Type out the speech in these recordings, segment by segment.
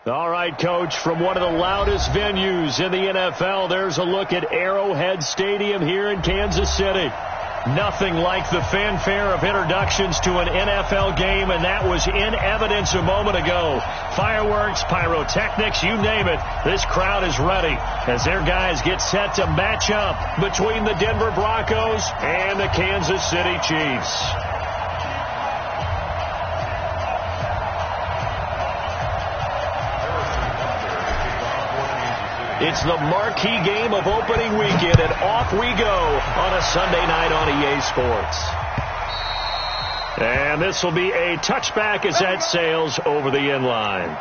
All right, Coach, from one of the loudest venues in the NFL, there's a look at Arrowhead Stadium here in Kansas City. Nothing like the fanfare of introductions to an NFL game, and that was in evidence a moment ago. Fireworks, pyrotechnics, you name it. This crowd is ready as their guys get set to match up between the Denver Broncos and the Kansas City Chiefs. It's the marquee game of opening weekend, and off we go on a Sunday night on EA Sports. And this will be a touchback as that sails over the end line.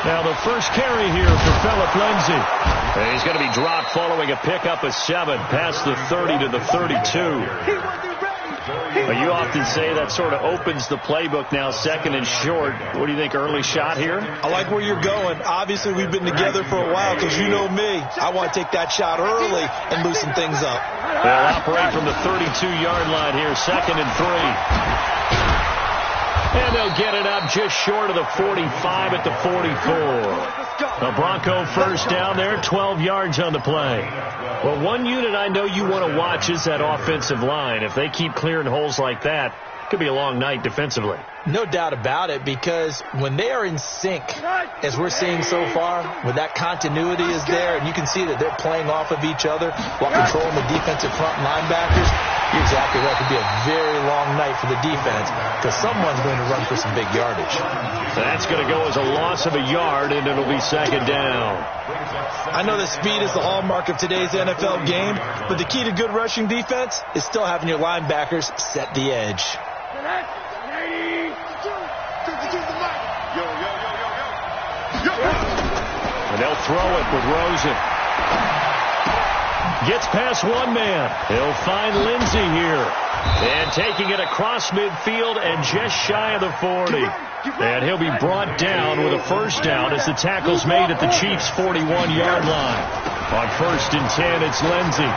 Now the first carry here for Phillip Lindsay. And he's going to be dropped following a pickup of 7 past the 30 to the 32. You often say that sort of opens the playbook now, second and short. What do you think, early shot here? I like where you're going. Obviously, we've been together for a while because you know me. I want to take that shot early and loosen things up. They'll operate from the 32-yard line here, second and 3. And they'll get it up just short of the 45 at the 44. A Bronco first down there, 12 yards on the play. Well, one unit I know you want to watch is that offensive line. If they keep clearing holes like that, it could be a long night defensively. No doubt about it, because when they are in sync, as we're seeing so far, when that continuity is there, and you can see that they're playing off of each other while controlling the defensive front linebackers, you're exactly right. It could be a very long night for the defense because someone's going to run for some big yardage. That's going to go as a loss of a yard, and it'll be second down. I know that speed is the hallmark of today's NFL game, but the key to good rushing defense is still having your linebackers set the edge. And they'll throw it with Rosen. Gets past one man. He'll find Lindsay here. And taking it across midfield and just shy of the 40. And he'll be brought down with a first down as the tackle's made at the Chiefs' 41-yard line. On 1st and 10, it's Lindsay.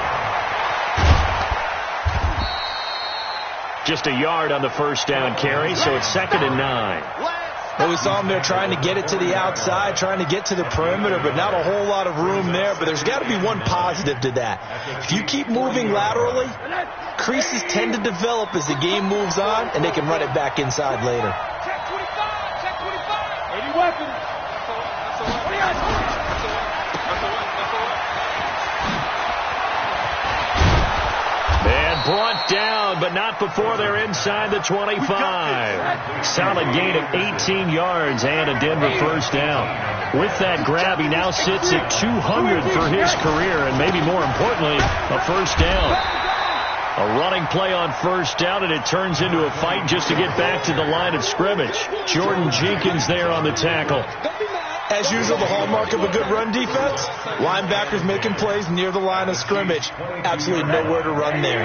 Just a yard on the first down carry, so it's 2nd and 9. Well, we saw him there trying to get it to the outside, trying to get to the perimeter, but not a whole lot of room there. But there's got to be one positive to that. If you keep moving laterally, creases tend to develop as the game moves on, and they can run it back inside later. Check 25, check 25. Any weapons. And brought down, but not before they're inside the 25. Solid gain of 18 yards and a Denver first down. With that grab, he now sits at 200 for his career, and maybe more importantly, a first down. A running play on first down, and it turns into a fight just to get back to the line of scrimmage. Jordan Jenkins there on the tackle. As usual, the hallmark of a good run defense, linebackers making plays near the line of scrimmage. Absolutely nowhere to run there.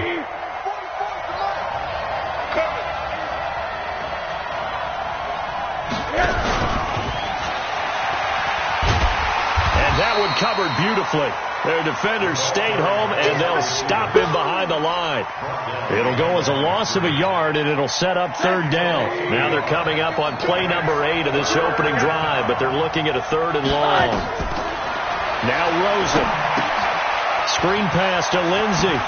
And that one covered beautifully. Their defenders stayed home, and they'll stop him behind the line. It'll go as a loss of a yard, and it'll set up 3rd down. Now they're coming up on play number 8 of this opening drive, but they're looking at a 3rd and long. Now Rosen. Screen pass to Lindsay.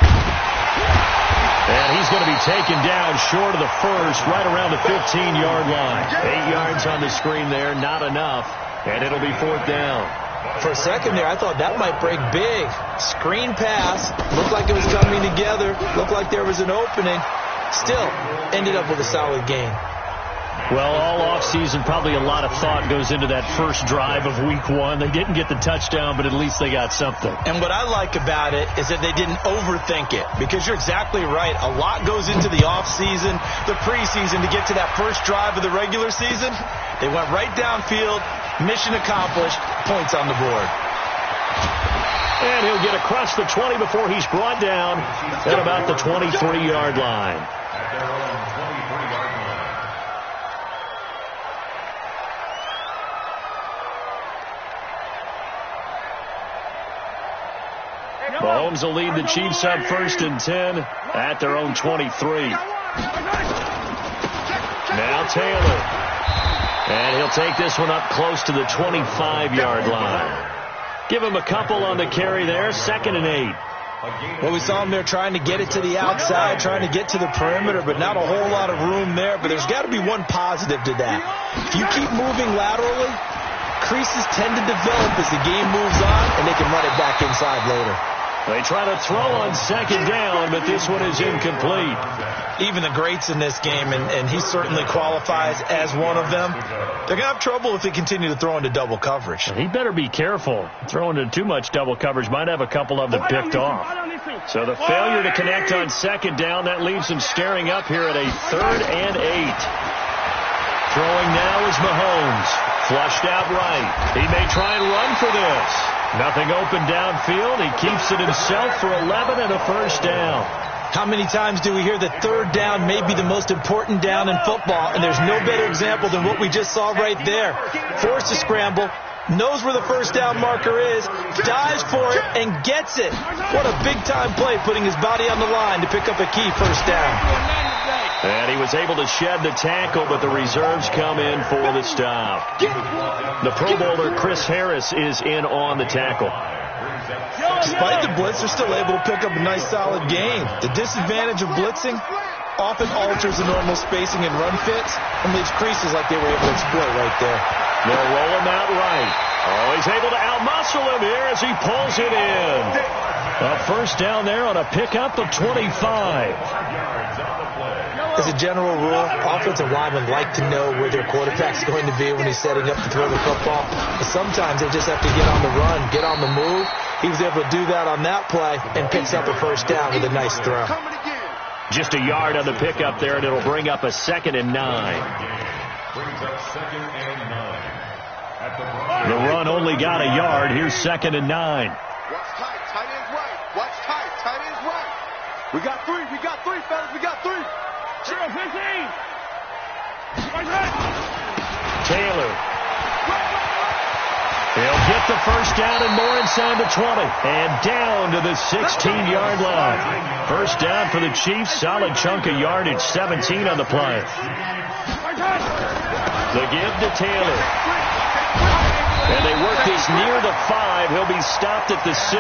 And he's going to be taken down short of the first, right around the 15-yard line. 8 yards on the screen there, not enough, and it'll be 4th down. For a second there, I thought that might break big. Screen pass. Looked like it was coming together. Looked like there was an opening. Still, ended up with a solid game. Well, all offseason, probably a lot of thought goes into that first drive of week 1. They didn't get the touchdown, but at least they got something. And what I like about it is that they didn't overthink it, because you're exactly right. A lot goes into the offseason, the preseason, to get to that first drive of the regular season. They went right downfield, mission accomplished, points on the board. And he'll get across the 20 before he's brought down at about the 23-yard line. Mahomes will lead the Chiefs up 1st and 10 at their own 23. Now Taylor. And he'll take this one up close to the 25-yard line. Give him a couple on the carry there. 2nd and 8. Well, we saw him there trying to get it to the outside, trying to get to the perimeter, but not a whole lot of room there. But there's got to be one positive to that. If you keep moving laterally, creases tend to develop as the game moves on, and they can run it back inside later. They try to throw on 2nd down, but this one is incomplete. Even the greats in this game, and he certainly qualifies as one of them, they're going to have trouble if they continue to throw into double coverage. He better be careful. Throwing into too much double coverage might have a couple of them picked off. So the failure to connect on 2nd down, that leaves him staring up here at a 3rd and 8. Throwing now is Mahomes. Flushed out right. He may try and run for this. Nothing open downfield. He keeps it himself for 11 and a 1st down. How many times do we hear that 3rd down may be the most important down in football, and there's no better example than what we just saw right there. Forced to scramble, knows where the 1st down marker is, dives for it, and gets it. What a big-time play, putting his body on the line to pick up a key 1st down. And he was able to shed the tackle, but the reserves come in for the stop. The Pro Bowler Chris Harris is in on the tackle. Despite the blitz, they're still able to pick up a nice solid gain. The disadvantage of blitzing often alters the normal spacing and run fits and leaves creases like they were able to exploit right there. They'll roll him out right. Oh, he's able to outmuscle him here as he pulls it in. A 1st down there on a pickup of 25. As a general rule, offensive linemen like to know where their quarterback's going to be when he's setting up to throw the football. But sometimes they just have to get on the run, get on the move. He was able to do that on that play and picks up a 1st down with a nice throw. Just a yard on the pickup there, and it'll bring up a 2nd and 9. The run only got a yard. Here's 2nd and 9. Watch tight, tight ends right. Watch tight, tight ends right. We got 3, fellas, we got 3. Zero, 15. Taylor. He'll get the 1st down and more inside the 20. And down to the 16-yard line. 1st down for the Chiefs. Solid chunk of yardage. 17 on the play. The give to Taylor. And they work this near the 5. He'll be stopped at the 6.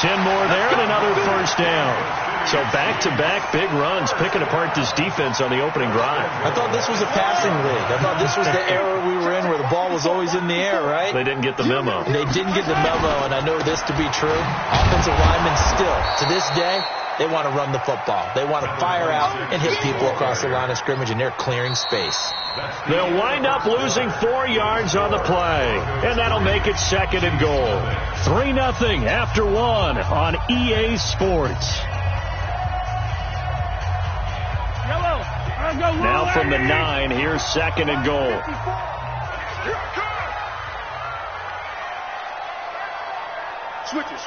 10 more there and another 1st down. So back-to-back big runs, picking apart this defense on the opening drive. I thought this was a passing league. I thought this was the era we were in where the ball was always in the air, right? They didn't get the memo. They didn't get the memo, and I know this to be true. Offensive linemen still, to this day, they want to run the football. They want to fire out and hit people across the line of scrimmage, and they're clearing space. They'll wind up losing 4 yards on the play, and that'll make it 2nd and goal. 3-0 after 1 on EA Sports. Now from the 9, here's 2nd and goal. Switch it.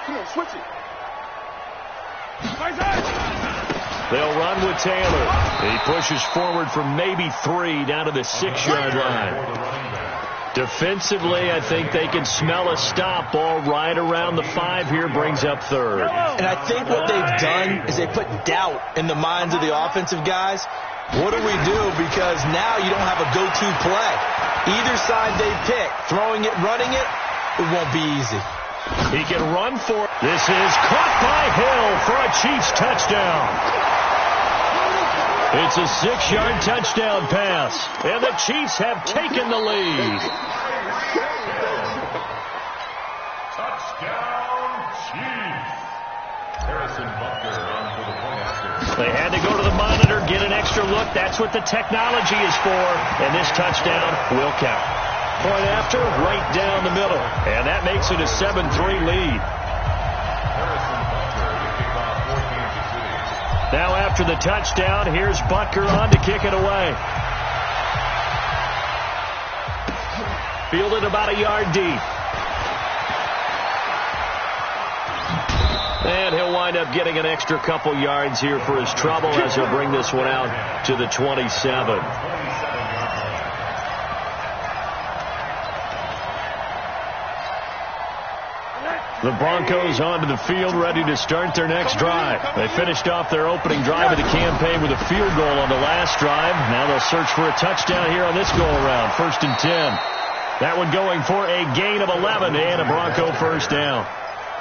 Come on, switch it. They'll run with Taylor. He pushes forward from maybe 3 down to the 6-yard line. Defensively, I think they can smell a stop. Ball right around the 5 here, brings up 3rd. And I think what they've done is they put doubt in the minds of the offensive guys. What do we do? Because now you don't have a go-to play. Either side they pick, throwing it, running it, it won't be easy. He can run for it. This is caught by Hill for a Chiefs touchdown. It's a 6-yard touchdown pass, and the Chiefs have taken the lead. Touchdown, Chiefs. Harrison Butker on for the point after. They had to go to the monitor, get an extra look. That's what the technology is for, and this touchdown will count. Point after, right down the middle, and that makes it a 7-3 lead. Now after the touchdown, here's Butker on to kick it away. Fielded about a yard deep. And he'll wind wind up getting an extra couple yards here for his trouble as he'll bring this one out to the 27. The Broncos onto the field, ready to start their next drive. They finished off their opening drive of the campaign with a field goal on the last drive. Now they'll search for a touchdown here on this go-around. 1st and 10. That one going for a gain of 11 and a Bronco first down.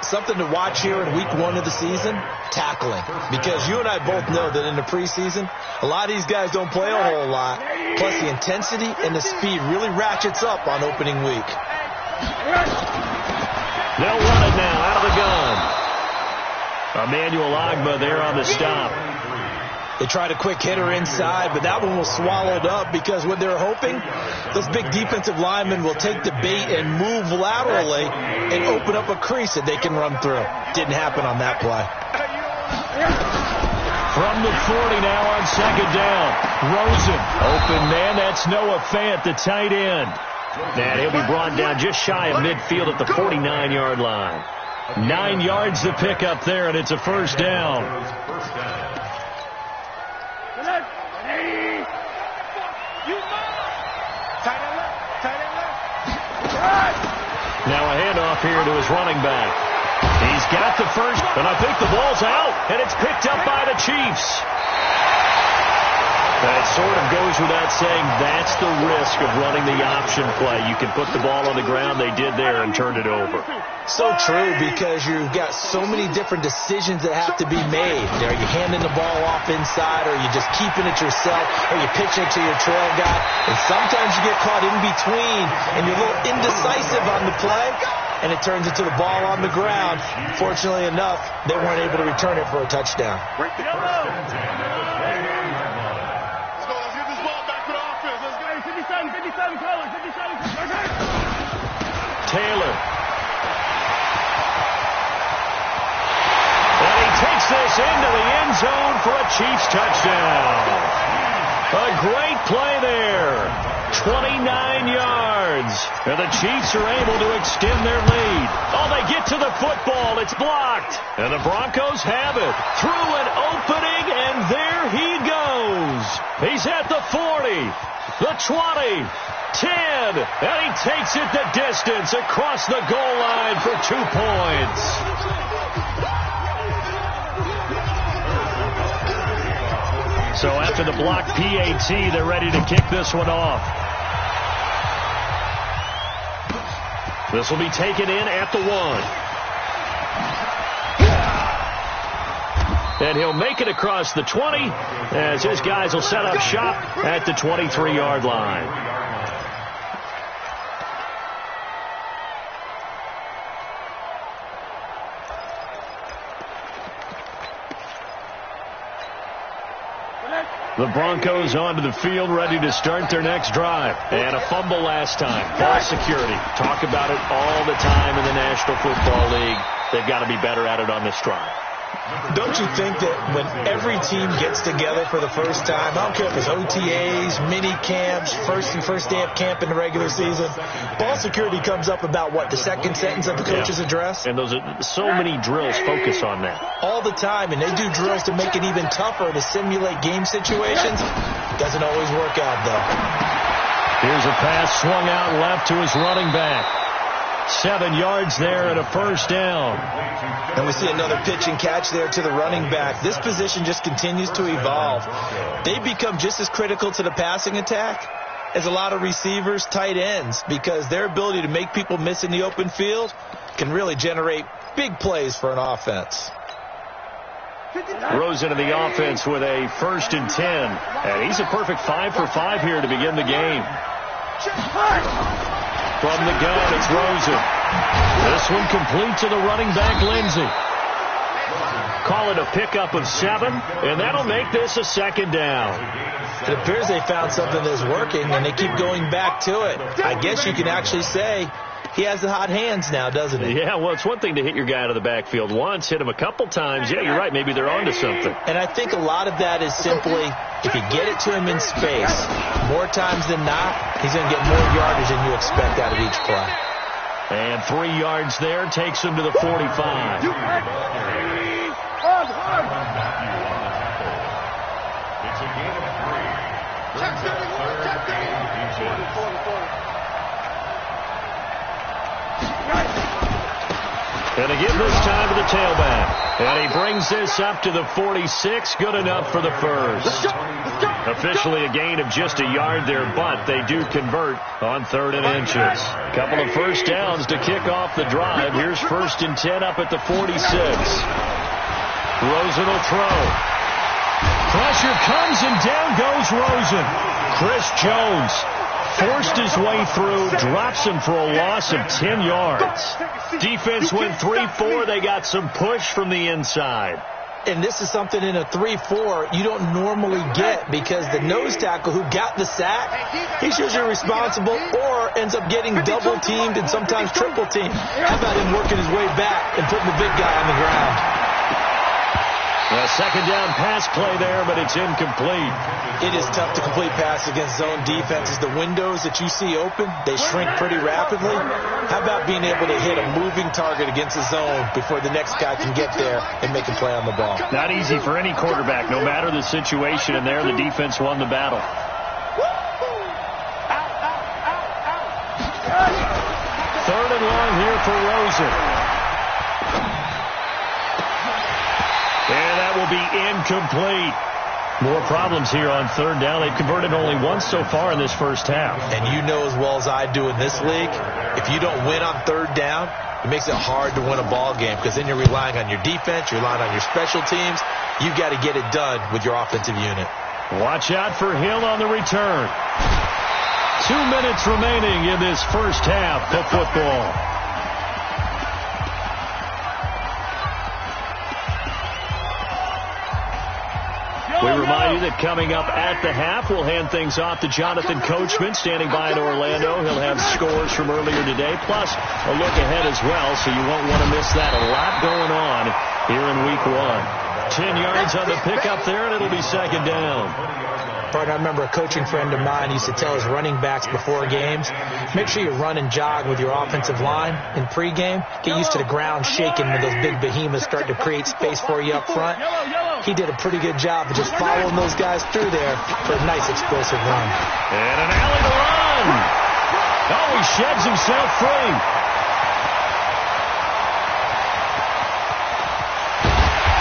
Something to watch here in week 1 of the season, tackling. Because you and I both know that in the preseason, a lot of these guys don't play a whole lot. Plus the intensity and the speed really ratchets up on opening week. They'll run it now out of the gun. Emmanuel Ogbah there on the stop. They tried a quick hitter inside, but that one was swallowed up because what they're hoping, those big defensive linemen will take the bait and move laterally and open up a crease that they can run through. Didn't happen on that play. From the 40 now on 2nd down. Rosen, open man, that's Noah Fant, the tight end. And he'll be brought down just shy of midfield at the 49-yard line. 9 yards to pick up there, and it's a first down. Now a handoff here to his running back. He's got the first, and I think the ball's out, and it's picked up by the Chiefs. That sort of goes without saying. That's the risk of running the option play. You can put the ball on the ground. They did there and turned it over. So true, because you've got so many different decisions that have to be made. Are you handing the ball off inside, or are you just keeping it yourself, or you pitching it to your trail guy? And sometimes you get caught in between, and you're a little indecisive on the play, and it turns into the ball on the ground. Fortunately enough, they weren't able to return it for a touchdown. Taylor. And he takes this into the end zone for a Chiefs touchdown. A great play there. 29 yards. And the Chiefs are able to extend their lead. Oh, they get to the football. It's blocked. And the Broncos have it. Through an opening, and there he goes. He's at the 40, the 20, 10, and he takes it the distance across the goal line for 2 points. So after the block PAT, they're ready to kick this one off. This will be taken in at the 1. And he'll make it across the 20 as his guys will set up shop at the 23-yard line. The Broncos onto the field, ready to start their next drive. And a fumble last time. Ball security. Talk about it all the time in the National Football League. They've got to be better at it on this drive. Don't you think that when every team gets together for the first time, I don't care if it's OTAs, mini camps, first day of camp in the regular season, ball security comes up about what, the second sentence of the coach's address? And those are so many drills focus on that. All the time, and they do drills to make it even tougher to simulate game situations. Doesn't always work out, though. Here's a pass swung out left to his running back. 7 yards there and a first down. And we see another pitch and catch there to the running back. This position just continues to evolve. They become just as critical to the passing attack as a lot of receivers, tight ends, because their ability to make people miss in the open field can really generate big plays for an offense. Rose into the offense with a 1st and 10. And he's a perfect 5 for 5 here to begin the game. From the gun, it's Rosen. This one complete to the running back, Lindsey. Call it a pickup of 7, and that'll make this a 2nd down. It appears they found something that's working, and they keep going back to it. I guess you can actually say he has the hot hands now, doesn't he? Yeah, well, it's one thing to hit your guy out of the backfield once, hit him a couple times. Yeah, you're right. Maybe they're onto something. And I think a lot of that is simply if you get it to him in space, more times than not, he's going to get more yardage than you expect out of each play. And 3 yards there takes him to the 45. tailback. And he brings this up to the 46. Good enough for the first. Officially a gain of just a yard there, but they do convert on 3rd and inches. Couple of first downs to kick off the drive. Here's 1st and 10 up at the 46. Rosen will throw. Pressure comes, and down goes Rosen. Chris Jones forced his way through, drops him for a loss of 10 yards. Defense went 3-4. They got some push from the inside. And this is something in a 3-4 you don't normally get, because the nose tackle who got the sack, he's usually responsible or ends up getting double teamed and sometimes triple teamed. How about him working his way back and putting the big guy on the ground? A second down pass play there, but it's incomplete. It is tough to complete pass against zone defenses. The windows that you see open, they shrink pretty rapidly. How about being able to hit a moving target against a zone before the next guy can get there and make a play on the ball? Not easy for any quarterback, no matter the situation, and there the defense won the battle. 3rd and long here for Rosen. And that will be incomplete. More problems here on 3rd down. They've converted only once so far in this first half. And you know as well as I do in this league, if you don't win on 3rd down, it makes it hard to win a ball game, because then you're relying on your defense, you're relying on your special teams. You've got to get it done with your offensive unit. Watch out for Hill on the return. 2 minutes remaining in this first half of football. We remind you that coming up at the half, we'll hand things off to Jonathan Coachman, standing by in Orlando. He'll have scores from earlier today, plus a look ahead as well, so you won't want to miss that. A lot going on here in Week 1. 10 yards on the pickup there, and it'll be 2nd down. Partner, I remember a coaching friend of mine used to tell his running backs before games, make sure you run and jog with your offensive line in pregame. Get used to the ground shaking when those big behemoths start to create space for you up front. He did a pretty good job of just following those guys through there for a nice explosive run. And an alley to run. Oh, he sheds himself free.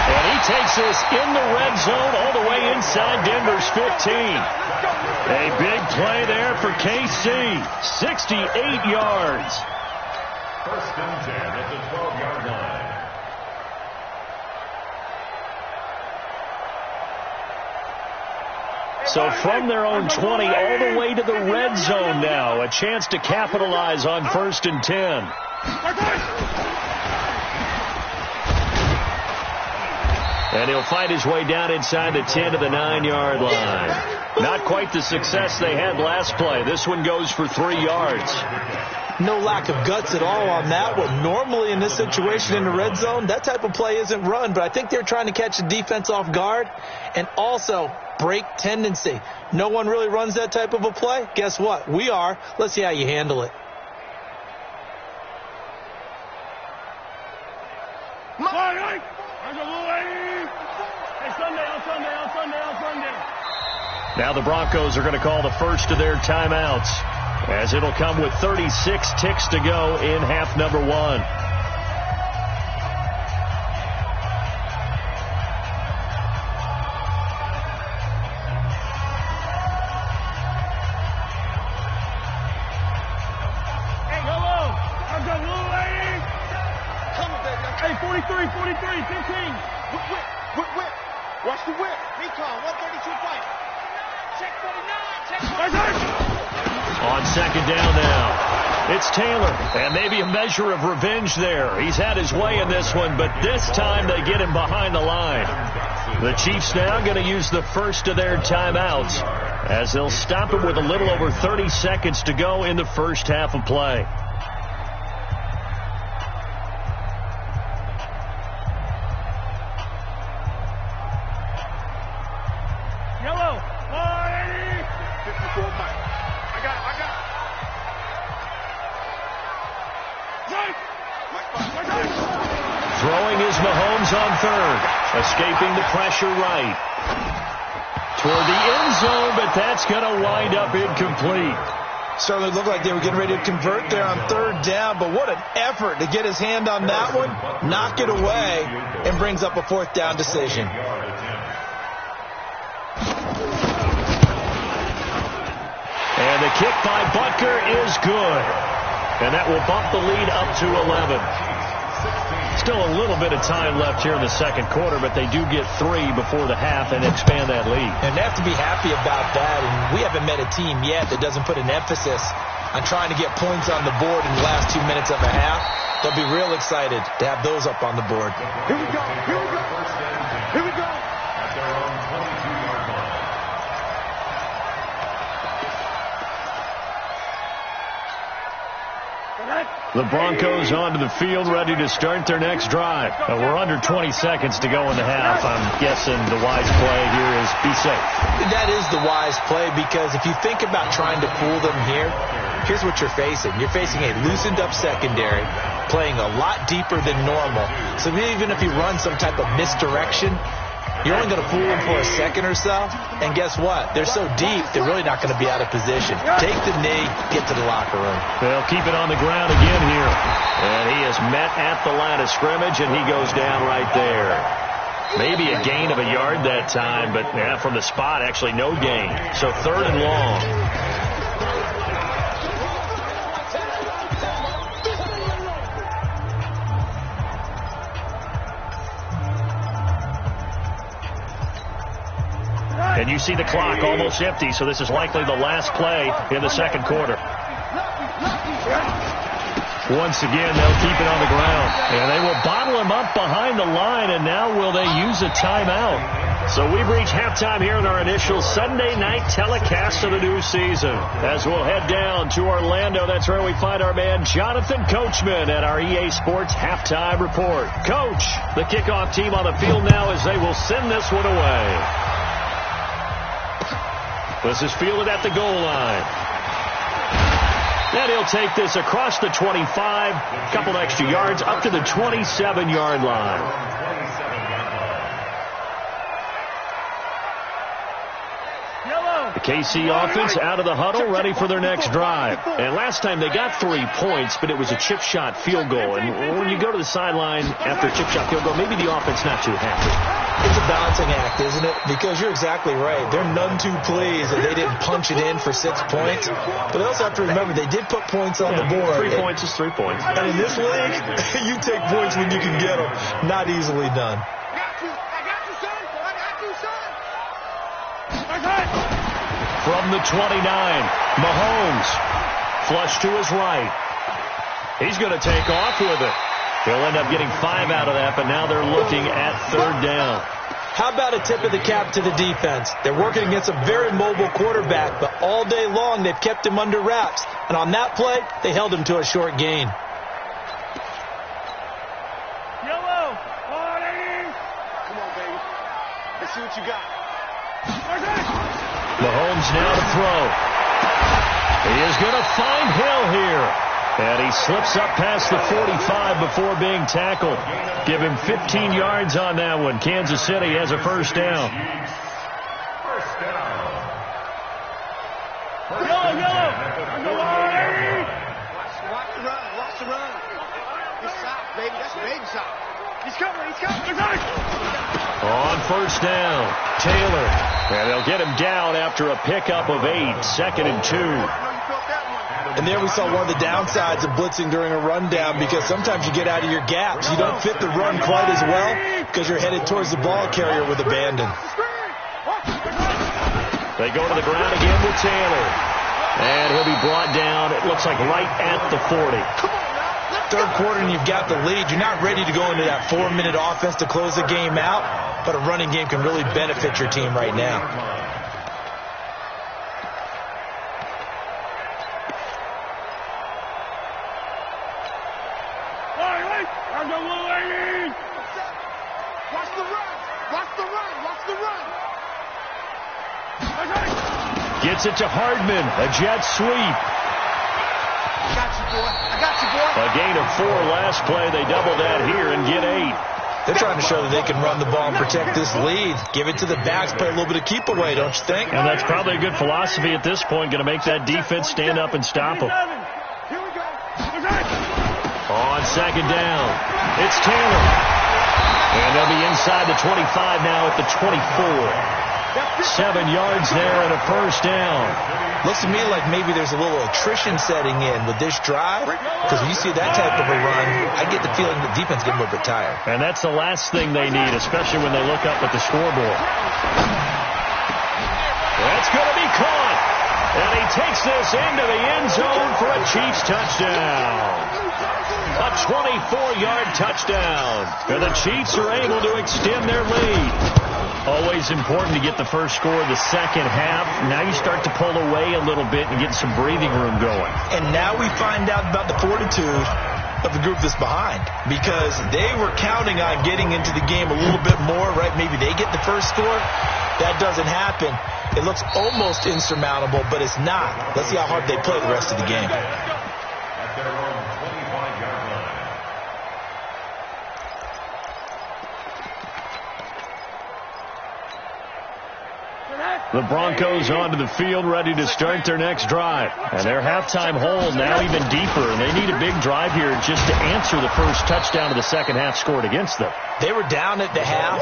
And he takes this in the red zone all the way inside Denver's 15. A big play there for KC. 68 yards. 1st and 10 at the 12-yard line. So from their own 20 all the way to the red zone now. A chance to capitalize on 1st and 10. And he'll fight his way down inside the 10 to the 9-yard line. Not quite the success they had last play. This one goes for 3 yards. No lack of guts at all on that one. Normally in this situation in the red zone, that type of play isn't run, but I think they're trying to catch the defense off guard and also break tendency. No one really runs that type of a play. Guess what? We are. Let's see how you handle it. Now the Broncos are going to call the first of their timeouts, as it'll come with 36 ticks to go in half number 1. Hey, 43, 15. Whip. Watch the whip. Recon, 132-5. Check 49. On 2nd down now, it's Taylor, and maybe a measure of revenge there. He's had his way in this one, but this time they get him behind the line. The Chiefs now going to use the first of their timeouts, as they'll stop him with a little over 30 seconds to go in the first half of play. Throwing is Mahomes on 3rd. Escaping the pressure right. Toward the end zone, but that's going to wind up incomplete. Certainly looked like they were getting ready to convert there on third down, but what an effort to get his hand on that one, knock it away, and brings up a fourth down decision. And the kick by Butker is good. And that will bump the lead up to 11. Still a little bit of time left here in the second quarter, but they do get 3 before the half and expand that lead. And they have to be happy about that. And we haven't met a team yet that doesn't put an emphasis on trying to get points on the board in the last 2 minutes of a half. They'll be real excited to have those up on the board. Here we go. Here we go. Here we go. At their own 22-yard line. The Broncos onto the field, ready to start their next drive. We're under 20 seconds to go in the half. I'm guessing the wise play here is be safe. That is the wise play, because if you think about trying to fool them here, here's what you're facing. You're facing a loosened up secondary, playing a lot deeper than normal. So even if you run some type of misdirection, you're only going to fool them for a second or so. And guess what? They're so deep, they're really not going to be out of position. Take the knee, get to the locker room. They'll keep it on the ground again here. And he is met at the line of scrimmage, and he goes down right there. Maybe a gain of a yard that time, but from the spot, actually no gain. So 3rd and long. And you see the clock almost empty, so this is likely the last play in the second quarter. Once again, they'll keep it on the ground. And they will bottle him up behind the line, and now will they use a timeout? So we've reached halftime here in our initial Sunday night telecast of the new season. As we'll head down to Orlando, that's where we find our man Jonathan Coachman at our EA Sports Halftime Report. Coach, the kickoff team on the field now as they will send this one away. This is fielded at the goal line. And he'll take this across the 25, a couple extra yards, up to the 27-yard line. The KC offense out of the huddle, ready for their next drive. And last time they got 3 points, but it was a chip shot field goal. And when you go to the sideline after a chip shot field goal, maybe the offense not too happy. It's a balancing act, isn't it? Because you're exactly right. They're none too pleased that they didn't punch it in for 6 points. But they also have to remember they did put points on the board. 3 points is 3 points. And in this league, you take points when you can get them. Not easily done. From the 29, Mahomes, flush to his right. He's going to take off with it. He'll end up getting 5 out of that, but now they're looking at 3rd down. How about a tip of the cap to the defense? They're working against a very mobile quarterback, but all day long they've kept him under wraps. And on that play, they held him to a short gain. Yellow, come on, baby. Let's see what you got. Mahomes now to throw. He is going to find Hill here. And he slips up past the 45 before being tackled. Give him 15 yards on that one. Kansas City has a first down. First down. Yellow. Watch the run. He's shot, baby. That's a baby shot. He's coming. On first down, Taylor. And they'll get him down after a pickup of 8, 2nd and 2. And there we saw one of the downsides of blitzing during a rundown, because sometimes you get out of your gaps. You don't fit the run quite as well because you're headed towards the ball carrier with abandon. They go to the ground again with Taylor. And he'll be brought down, it looks like right at the 40. Third quarter and you've got the lead. You're not ready to go into that 4-minute offense to close the game out, but a running game can really benefit your team right now. Gets it to Hardman, a jet sweep. I got you, boy. A gain of 4 last play. They double that here and get 8. They're trying to show that they can run the ball and protect this lead. Give it to the backs, play a little bit of keep away, don't you think? And that's probably a good philosophy at this point, going to make that defense stand up and stop them. On second down, it's Taylor. And they'll be inside the 25 now at the 24. 7 yards there and a first down. Looks to me like maybe there's a little attrition setting in with this drive, because when you see that type of a run, I get the feeling the defense getting a little bit tired. And that's the last thing they need, especially when they look up at the scoreboard. That's going to be caught. And he takes this into the end zone for a Chiefs touchdown. A 24-yard touchdown. And the Chiefs are able to extend their lead. Always important to get the first score of the second half. Now you start to pull away a little bit and get some breathing room going. And now we find out about the fortitude of the group that's behind, because they were counting on getting into the game a little bit more, right? Maybe they get the first score. That doesn't happen. It looks almost insurmountable, but it's not. Let's see how hard they play the rest of the game. The Broncos onto the field, ready to start their next drive. And their halftime hole now even deeper, and they need a big drive here just to answer the first touchdown of the second half scored against them. They were down at the half.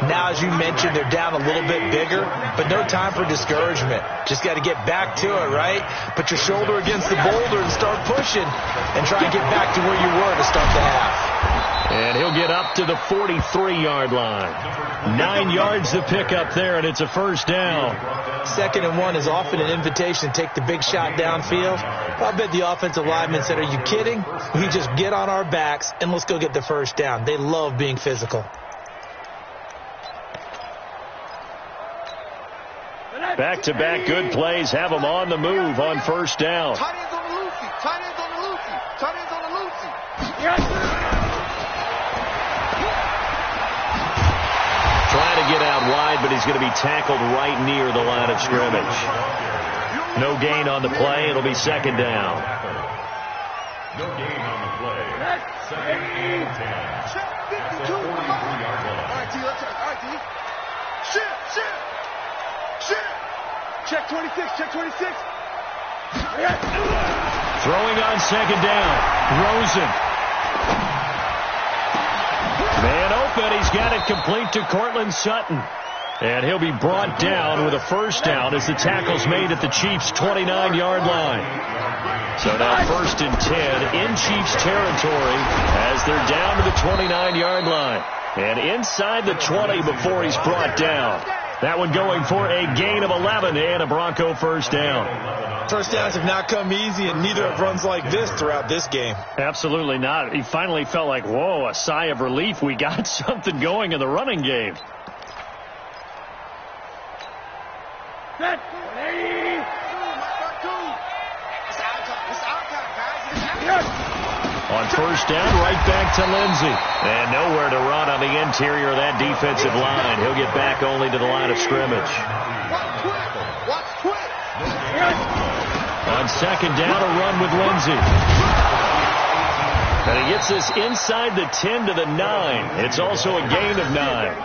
Now, as you mentioned, they're down a little bit bigger, but no time for discouragement. Just got to get back to it, right? Put your shoulder against the boulder and start pushing and try and get back to where you were to start the half. And he'll get up to the 43-yard line. 9 yards to pick up there, and it's a first down. 2nd and 1 is often an invitation to take the big shot downfield. I bet the offensive lineman said, are you kidding? We just get on our backs and let's go get the first down. They love being physical. Back-to-back good plays have them on the move on first down. Tight ends on the Lucy. Tight ends on the Lucy. Tight ends on the Lucy. Trying to get out wide, but he's going to be tackled right near the line of scrimmage. No gain on the play. It'll be second down. No gain on the play. Second and 10. Check 52. All right, T. Let's all right, T. Shit. Check 26. Check 26. Throwing on second down. Rosen. Man open. He's got it complete to Cortland Sutton. And he'll be brought down with a first down as the tackle's made at the Chiefs' 29-yard line. So now 1st and 10 in Chiefs territory as they're down to the 29-yard line. And inside the 20 before he's brought down. That one going for a gain of 11 and a Bronco first down. First downs have not come easy, and neither have runs like this throughout this game. Absolutely not. He finally felt like, whoa, a sigh of relief. We got something going in the running game. On first down, right back to Lindsey. And nowhere to run on the interior of that defensive line. He'll get back only to the line of scrimmage. On second down, a run with Lindsey. And he gets this inside the 10 to the 9. It's also a gain of 9.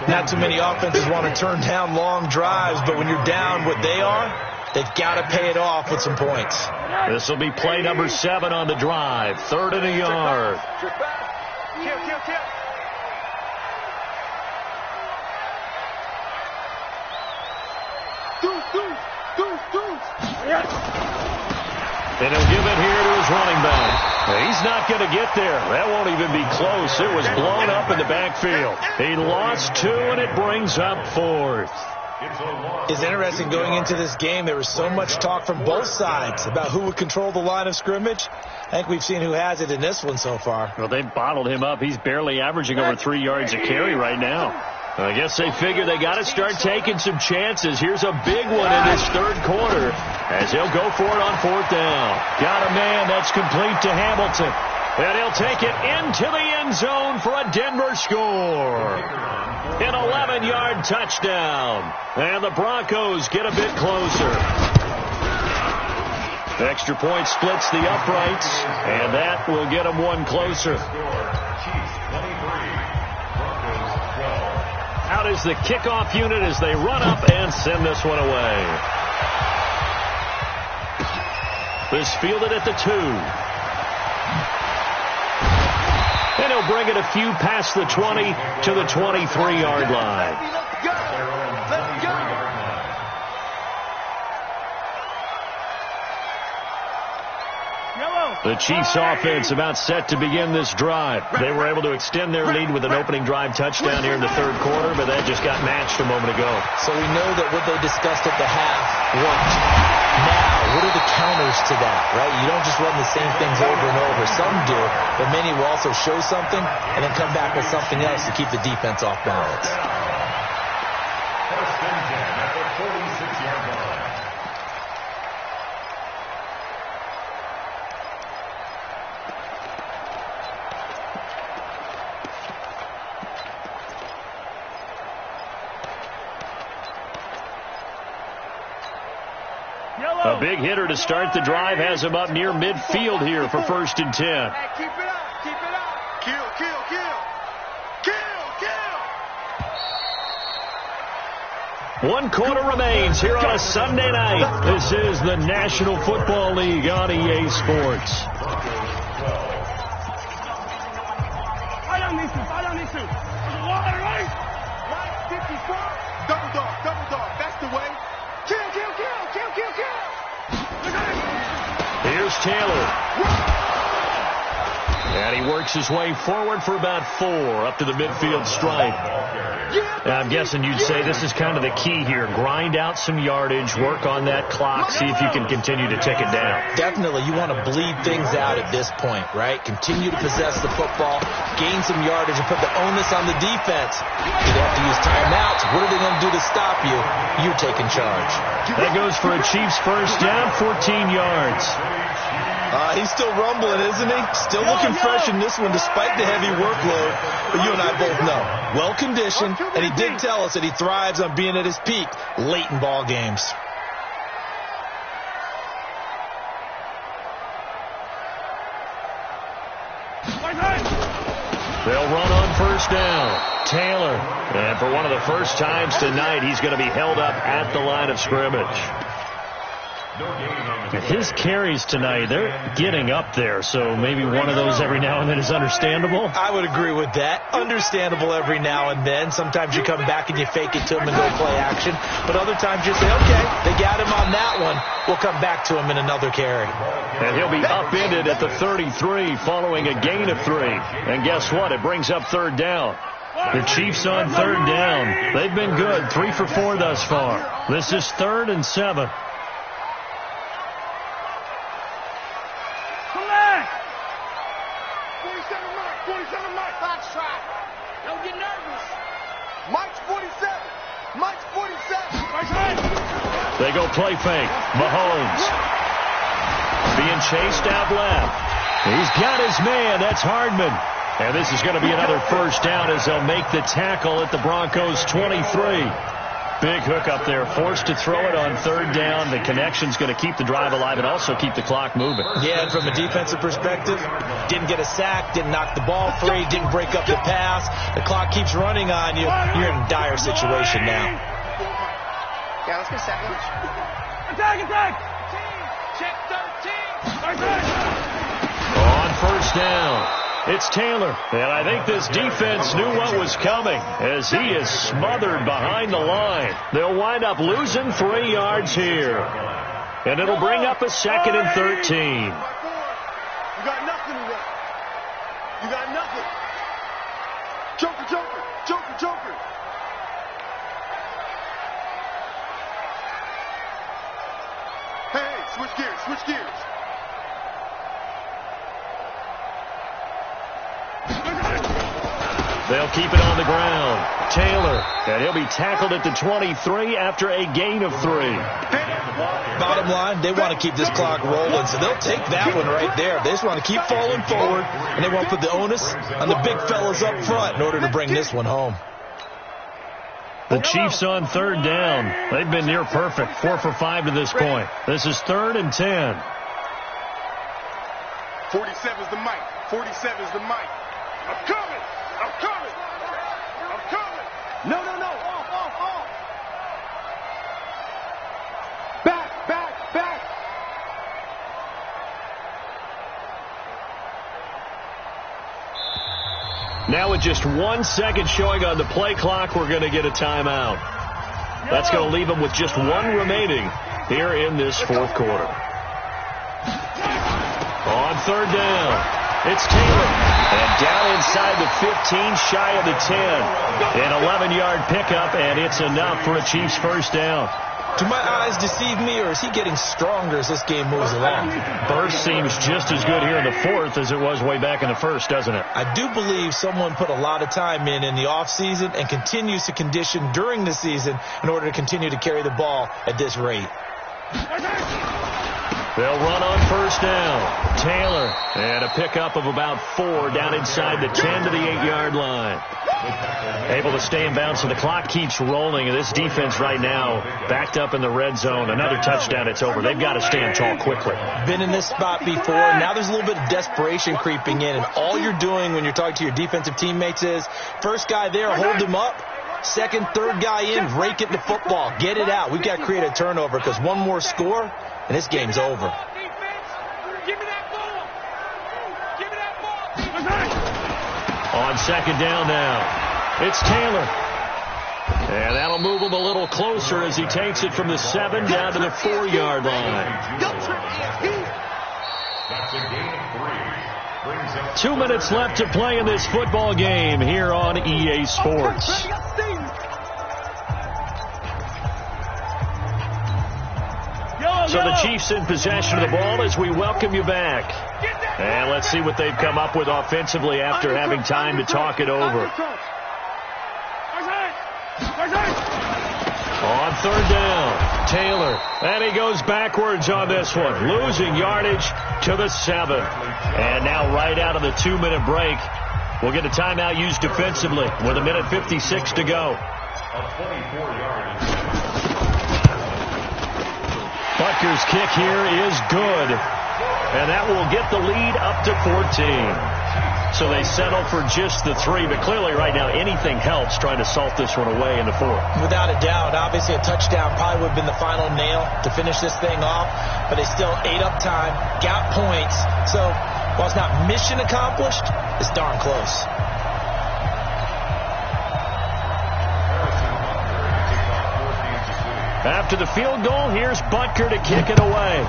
Not too many offenses want to turn down long drives, but when you're down what they are, they've got to pay it off with some points. This will be play number 7 on the drive. 3rd and a yard. And he'll give it here to his running back. He's not going to get there. That won't even be close. It was blown up in the backfield. He lost 2, and it brings up 4th. It's interesting going into this game. There was so much talk from both sides about who would control the line of scrimmage. I think we've seen who has it in this one so far. Well, they've bottled him up. He's barely averaging over 3 yards a carry right now. I guess they figure they got to start taking some chances. Here's a big one in this 3rd quarter as he'll go for it on 4th down. Got a man that's complete to Hamilton. And he'll take it into the end zone for a Denver score. An 11-yard touchdown. And the Broncos get a bit closer. The extra point splits the uprights, and that will get them one closer. Chiefs 23. out is the kickoff unit as they run up and send this one away. This fielded at the 2. And he'll bring it a few past the 20 to the 23-yard line. Let's go. Let's go. The Chiefs offense about set to begin this drive. They were able to extend their lead with an opening drive touchdown here in the third quarter, but that just got matched a moment ago. So we know that what they discussed at the half worked. Now, what are the counters to that, right? You don't just run the same things over and over. Some do, but many will also show something and then come back with something else to keep the defense off balance. First and 10 at the 46-yard line. A big hitter to start the drive has him up near midfield here for first and 10. Hey, keep it up. Keep it up. Kill, kill, kill. Kill, kill. 1 quarter remains here on a Sunday night. This is the National Football League on EA Sports. Right, 54. Double dog. That's the way. Kill, kill, kill, kill, kill, kill. Here's Taylor. And he works his way forward for about 4 up to the midfield stripe. Now, I'm guessing you'd say this is kind of the key here. Grind out some yardage, work on that clock, see if you can continue to tick it down. Definitely, you want to bleed things out at this point, right? Continue to possess the football, gain some yardage, and put the onus on the defense. Do they have to use timeouts? What are they going to do to stop you? You're taking charge. That goes for a Chiefs first down, 14 yards. He's still rumbling, isn't he? Still looking fresh in this one despite the heavy workload. But you and I both know, well-conditioned, and he did tell us that he thrives on being at his peak late in ball games. They'll run on first down. Taylor. And for one of the first times tonight, he's going to be held up at the line of scrimmage. His carries tonight, they're getting up there, so maybe one of those every now and then is understandable. I would agree with that. Understandable every now and then. Sometimes you come back and you fake it to him and go play action. But other times you say, okay, they got him on that one. We'll come back to him in another carry. And he'll be upended at the 33 following a gain of 3. And guess what? It brings up third down. The Chiefs on third down. They've been good, 3 for 4 thus far. This is 3rd and 7. They go play fake. Mahomes being chased out left. He's got his man. That's Hardman. And this is going to be another first down as they'll make the tackle at the Broncos 23. Big hook up there. Forced to throw it on third down. The connection's going to keep the drive alive and also keep the clock moving. Yeah, and from a defensive perspective, didn't get a sack, didn't knock the ball free, didn't break up the pass. The clock keeps running on you. You're in a dire situation now. Yeah, let's go second. Attack! Check 13. On first down, it's Taylor. And I think this defense knew what was coming as he is smothered behind the line. They'll wind up losing 3 yards here. And it'll bring up a 2nd and 13. You got nothing today. You got nothing. Joker. Hey, switch gears. They'll keep it on the ground. Taylor, and he'll be tackled at the 23 after a gain of 3. Bottom line, they want to keep this clock rolling, so they'll take that one right there. They just want to keep falling forward, and they want to put the onus on the big fellas up front in order to bring this one home. The Chiefs on third down. They've been near perfect, 4 for 5 to this point. This is 3rd and 10. 47's the mic. 47's the mic. I'm coming. No. Now with just 1 second showing on the play clock, we're going to get a timeout. That's going to leave them with just one remaining here in this fourth quarter. On third down, it's Taylor. And down inside the 15, shy of the 10. An 11-yard pickup, and it's enough for a Chiefs first down. Do my eyes deceive me, or is he getting stronger as this game moves along? Burst seems just as good here in the fourth as it was way back in the first, doesn't it? I do believe someone put a lot of time in the offseason and continues to condition during the season in order to continue to carry the ball at this rate. They'll run on first down. Taylor, and a pickup of about 4 down inside the 10 to the 8-yard line. Able to stay in bounds, so the clock keeps rolling, and this defense right now backed up in the red zone. Another touchdown, it's over. They've got to stand tall quickly. Been in this spot before. Now there's a little bit of desperation creeping in, and all you're doing when you're talking to your defensive teammates is first guy there, hold him up. Second, third guy in, rake it to football. Get it out. We've got to create a turnover because one more score, and this game's over. On second down now, it's Taylor. And that'll move him a little closer as he takes it from the 7 down to the 4-yard line. That's a gain of 3. 2 minutes left to play in this football game here on EA Sports. So the Chiefs in possession of the ball as we welcome you back. And let's see what they've come up with offensively after having time to talk it over. On third down, Taylor. And he goes backwards on this one, losing yardage to the 7. And now right out of the 2-minute break, we'll get a timeout used defensively with 1:56 to go. Butker's kick here is good. And that will get the lead up to 14. So they settle for just the 3. But clearly right now anything helps trying to salt this one away in the 4th. Without a doubt. Obviously a touchdown probably would have been the final nail to finish this thing off. But they still ate up time, got points. So while it's not mission accomplished, it's darn close. After the field goal, here's Butker to kick it away.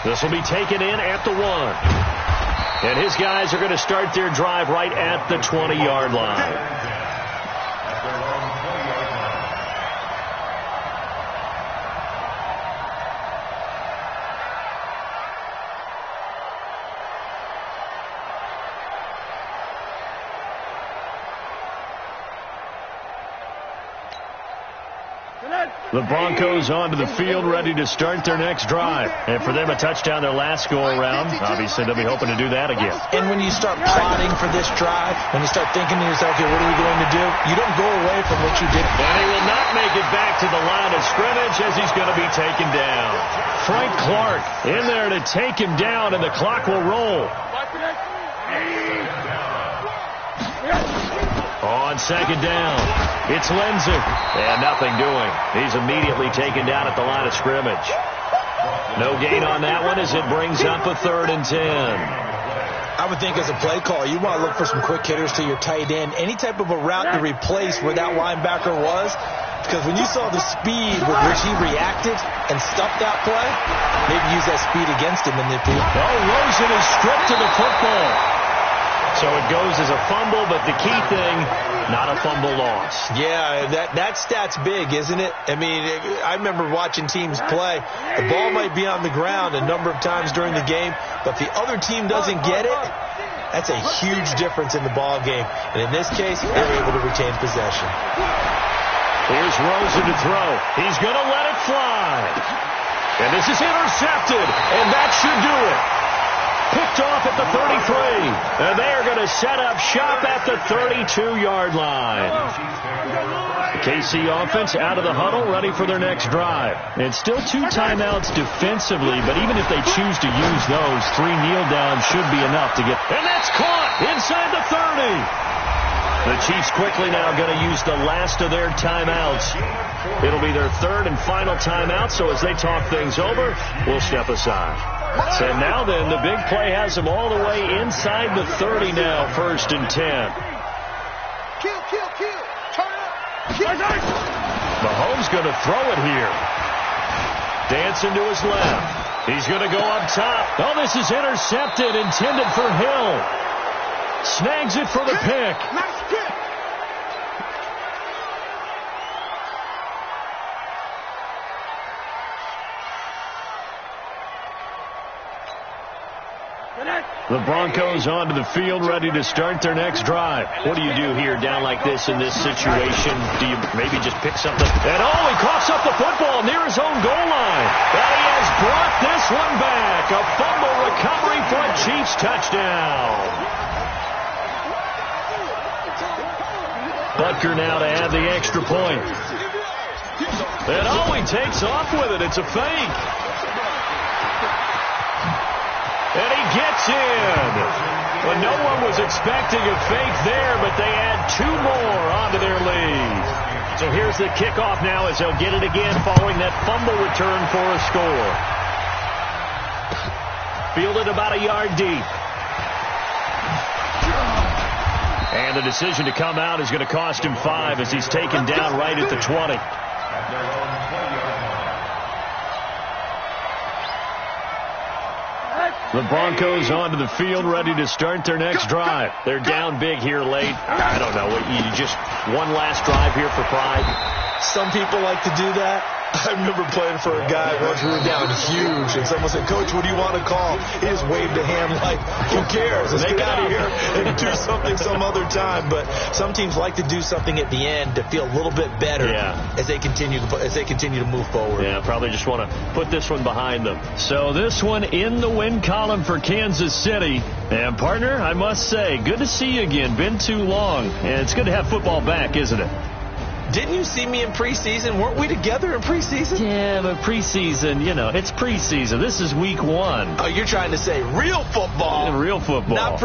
This will be taken in at the 1. And his guys are going to start their drive right at the 20-yard line. The Broncos onto the field, ready to start their next drive. And for them, a touchdown their last go-around. Obviously, they'll be hoping to do that again. And when you start plotting for this drive, when you start thinking to yourself, okay, what are we going to do? You don't go away from what you did. And he will not make it back to the line of scrimmage as he's going to be taken down. Frank Clark in there to take him down, and the clock will roll. On second down, it's Lindsey. And nothing doing. He's immediately taken down at the line of scrimmage. No gain on that one as it brings up a 3rd and 10. I would think as a play caller, you want to look for some quick hitters to your tight end. Any type of a route to replace where that linebacker was. Because when you saw the speed with which he reacted and stuffed that play, maybe use that speed against him in the field. Oh, Rosen is stripped to the football. So it goes as a fumble, but the key thing, not a fumble loss. Yeah, that stat's big, isn't it? I mean, I remember watching teams play. The ball might be on the ground a number of times during the game, but if the other team doesn't get it, that's a huge difference in the ball game. And in this case, they were able to retain possession. Here's Rosen to throw. He's going to let it fly. And this is intercepted, and that should do it. Picked off at the 33, and they are going to set up shop at the 32-yard line. The KC offense out of the huddle, ready for their next drive. And still 2 timeouts defensively, but even if they choose to use those, 3 kneel downs should be enough to get. And that's caught inside the 30. The Chiefs quickly now going to use the last of their timeouts. It'll be their 3rd and final timeout, so as they talk things over, we'll step aside. And now then, the big play has him all the way inside the 30 now, 1st and 10. Kill. Turn it up. Mahomes going to throw it here. Dancing to his left. He's going to go up top. Oh, this is intercepted, intended for Hill. Snags it for the pick. Nice pick. The Broncos onto the field, ready to start their next drive. What do you do here down like this in this situation? Do you maybe just pick something? And he coughs up the football near his own goal line. And he has brought this one back. A fumble recovery for a Chiefs touchdown. Butker now to add the extra point. And he takes off with it. It's a fake. And he gets in. Well, no one was expecting a fake there, but they add 2 more onto their lead. So here's the kickoff now as they'll get it again following that fumble return for a score. Fielded about a yard deep. And the decision to come out is going to cost him 5 as he's taken down right at the 20. The Broncos onto the field, ready to start their next drive. They're down big here late. I don't know. You just one last drive here for pride. Some people like to do that. I remember playing for a guy once we were down huge, and someone said, "Coach, what do you want to call?" He just waved a hand like, "Who cares? Let's get out of here and do something some other time." But some teams like to do something at the end to feel a little bit better as they continue to move forward. Yeah, probably just want to put this one behind them. So this one in the win column for Kansas City. And partner, I must say, good to see you again. Been too long, and it's good to have football back, isn't it? Didn't you see me in preseason? Weren't we together in preseason? Yeah, but preseason, it's preseason. This is week 1. Oh, you're trying to say real football. Real football. Not